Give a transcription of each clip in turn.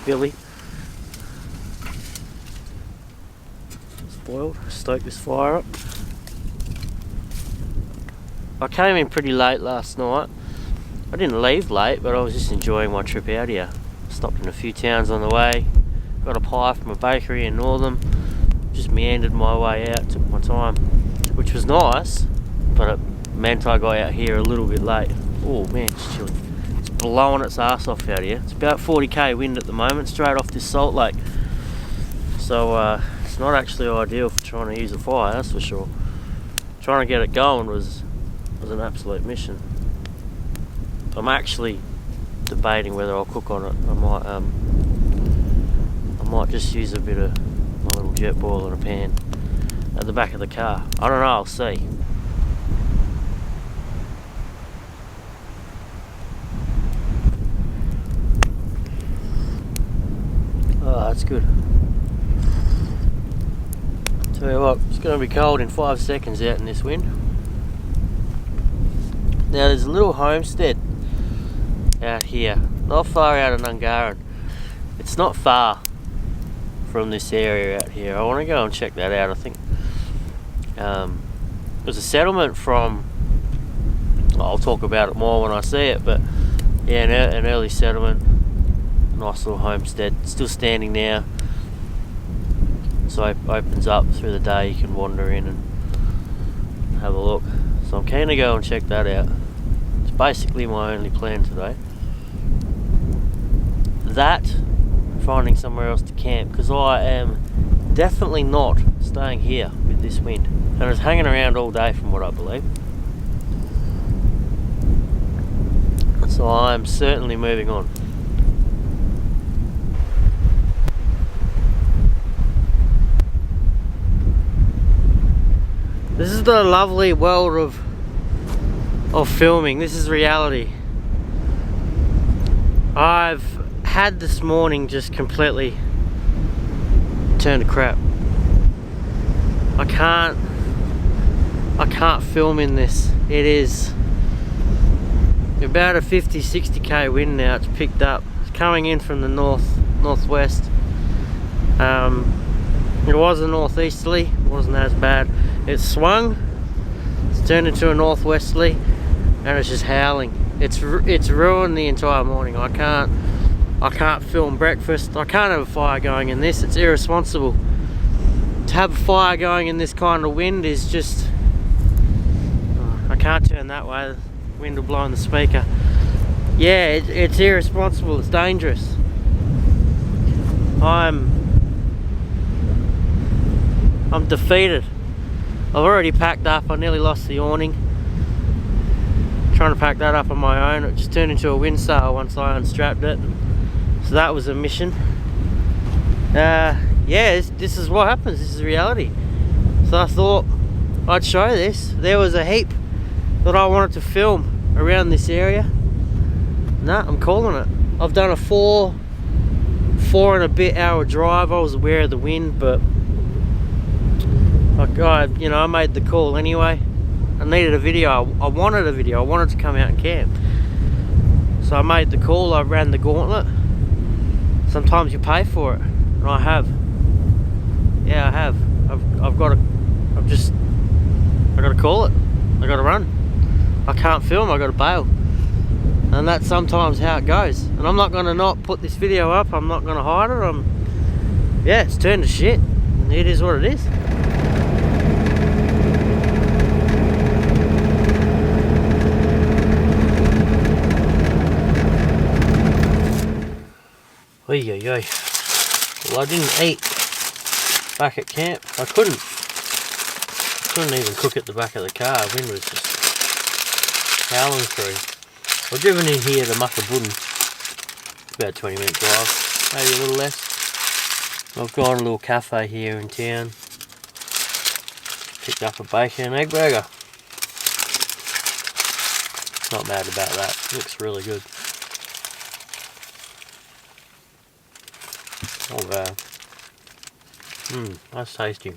Billy. It's boiled. Stoke this fire up. I came in pretty late last night. I didn't leave late, but I was just enjoying my trip out here. Stopped in a few towns on the way. Got a pie from a bakery in Northam. Just meandered my way out. Took my time, which was nice, but it meant I got out here a little bit late. Oh man, it's chilly. It's blowing its ass off out here. It's about 40k wind at the moment, straight off this salt lake. So it's not actually ideal for trying to use a fire, that's for sure. Trying to get it going was an absolute mission. I'm actually debating whether I'll cook on it. I might just use a bit of my little jet boil in a pan at the back of the car. I don't know, I'll see. Oh, that's good. Tell you what, it's going to be cold in 5 seconds out in this wind. Now there's a little homestead out here, not far out of Nungaran. It's not far from this area out here. I want to go and check that out. I think there's a settlement from, I'll talk about it more when I see it, but yeah, an early settlement, nice little homestead, still standing now. So it opens up through the day, you can wander in and have a look. So I'm keen to go and check that out. It's basically my only plan today. That, finding somewhere else to camp, because I am definitely not staying here with this wind. And it's hanging around all day from what I believe. So I'm certainly moving on. This is the lovely world of filming. This is reality. I've had this morning just completely turned to crap. I can't film in this. It is about a 50-60k wind now. It's picked up. It's coming in from the northwest. It was a northeasterly, it wasn't as bad. It swung, it's turned into a northwesterly, and it's just howling. It's ruined the entire morning. I can't film breakfast. I can't have a fire going in this. It's irresponsible. To have a fire going in this kind of wind is just, I can't turn that way. The wind will blow in the speaker. Yeah, it's irresponsible. It's dangerous. I'm defeated. I've already packed up. I nearly lost the awning. Trying to pack that up on my own. It just turned into a windsail once I unstrapped it. So that was a mission. Yeah, this is what happens. This is reality. So I thought I'd show this. There was a heap that I wanted to film around this area. Nah, I'm calling it. I've done a four and a bit hour drive. I was aware of the wind, but I made the call anyway. I needed a video. I wanted a video. I wanted to come out and camp. So I made the call. I ran the gauntlet. Sometimes you pay for it, and I have. Yeah, I have. I've got to call it. I got to run. I can't film. I got to bail. And that's sometimes how it goes. And I'm not going to not put this video up. I'm not going to hide it. Yeah, it's turned to shit. It is what it is. Oy. Well, I didn't eat back at camp. I couldn't even cook at the back of the car. The wind was just howling through. I've driven in here to Muckabuddin. It's about a 20-minute drive, maybe a little less. I've got a little cafe here in town. Picked up a bacon and egg burger. Not mad about that. Looks really good. Oh wow. That's tasty.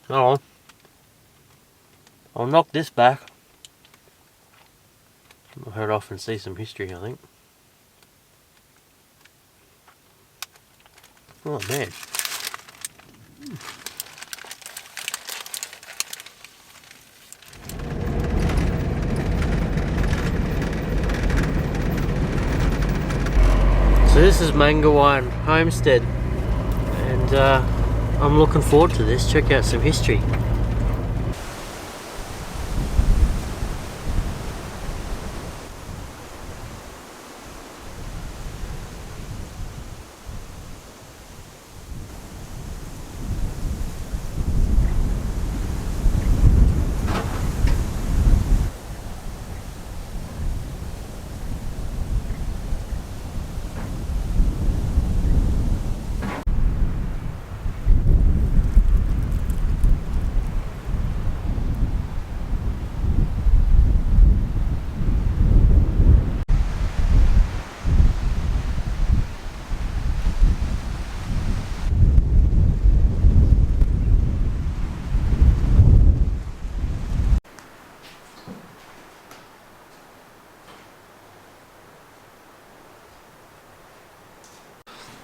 Oh, I'll knock this back. I'll head off and see some history, I think. Oh man. So this is Mangawine Homestead, and I'm looking forward to this. Check out some history.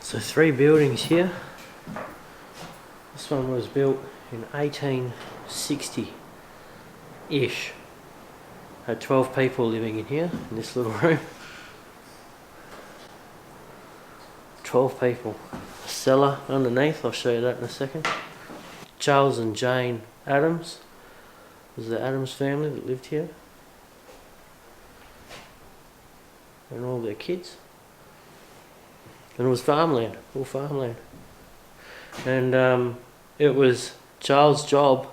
So 3 buildings here. This one was built in 1860-ish. Had 12 people living in here, in this little room. 12 people. A cellar underneath, I'll show you that in a second. Charles and Jane Adams. It was the Adams family that lived here. And all their kids. And it was farmland, all farmland. And it was Charles' job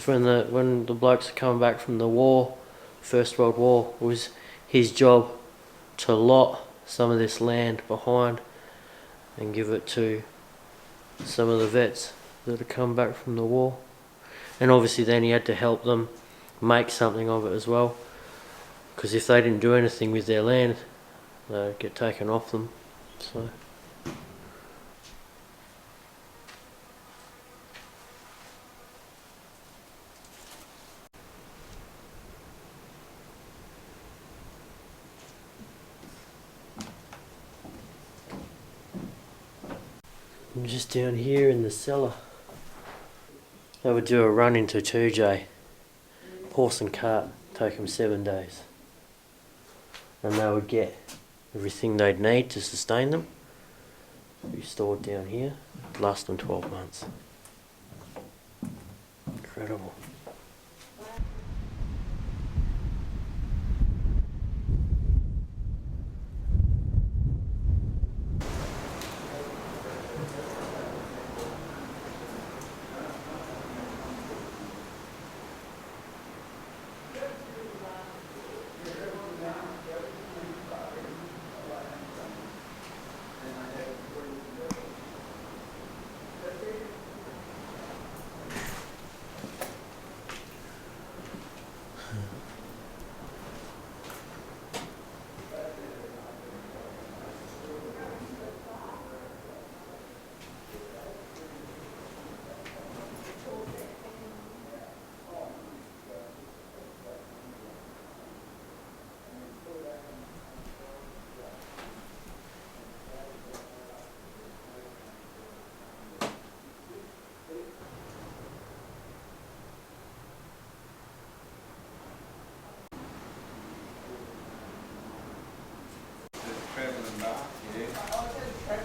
when the blokes were coming back from the war, First World War, it was his job to lot some of this land behind and give it to some of the vets that had come back from the war. And obviously then he had to help them make something of it as well, because if they didn't do anything with their land, they'd get taken off them. So I'm just down here in the cellar. They would do a run into 2J, horse and cart, take them 7 days. And they would get everything they'd need to sustain them, be stored down here, last them 12 months. Incredible.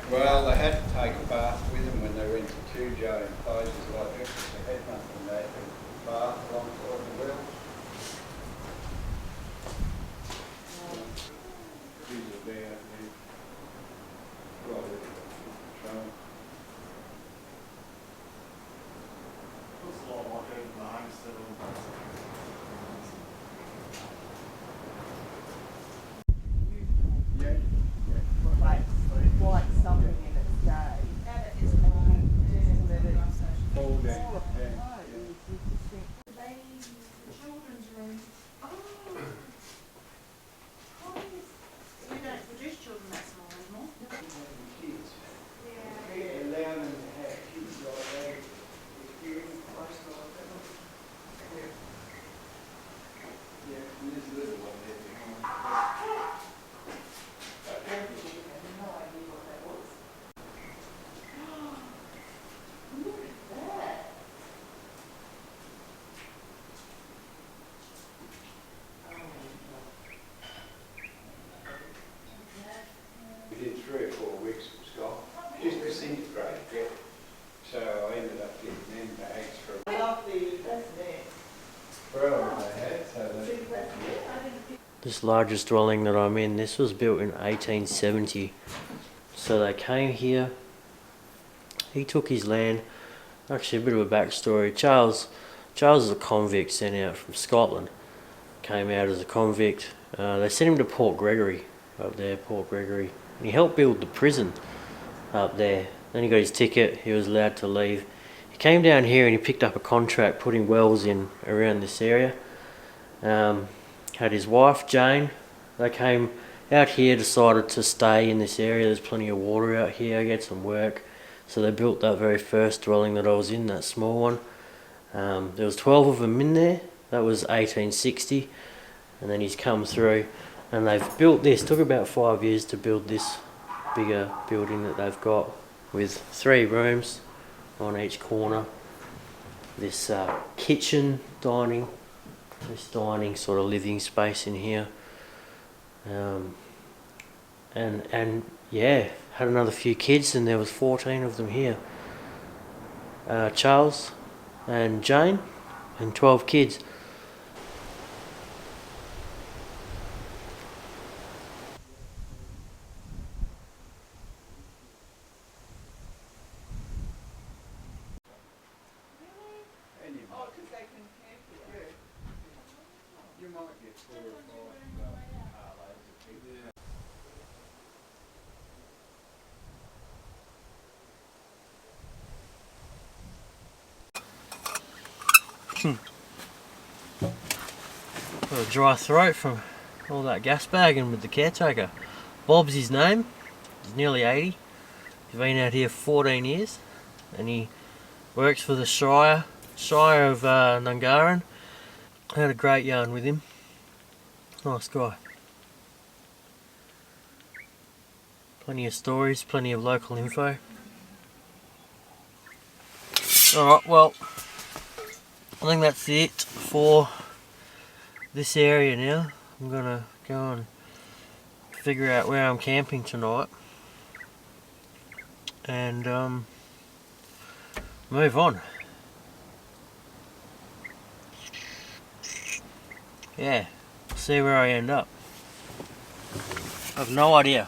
Well, they had to take a bath with them when they went to Cujo and places like this. They had nothing. They had to bath alongside the wells. These are there. Well, looks a lot like even the homestead. Fall down This largest dwelling that I'm in, this was built in 1870. So they came here, he took his land. Actually, a bit of a backstory. Charles is a convict sent out from Scotland. Came out as a convict. They sent him to Port Gregory, up there, Port Gregory. And he helped build the prison up there. Then he got his ticket, he was allowed to leave. He came down here and he picked up a contract putting wells in around this area. Had his wife, Jane. They came out here, decided to stay in this area. There's plenty of water out here, get some work. So they built that very first dwelling that I was in, that small one. There was 12 of them in there. That was 1860. And then he's come through and they've built this. Took about 5 years to build this bigger building that they've got with 3 rooms on each corner. This kitchen, dining, this dining sort of living space in here. And yeah, had another few kids and there was 14 of them here. Charles and Jane and 12 kids. Oh, because they can camp here. You might get 4 or 5 loads of people. Got a dry throat from all that gas bagging with the caretaker. Bob's his name. He's nearly 80. He's been out here 14 years and he works for the Shire of Nungaran. I had a great yarn with him. Nice guy. Plenty of stories, plenty of local info. Alright, well, I think that's it for this area now. I'm gonna go and figure out where I'm camping tonight and move on. Yeah, see where I end up. I've no idea.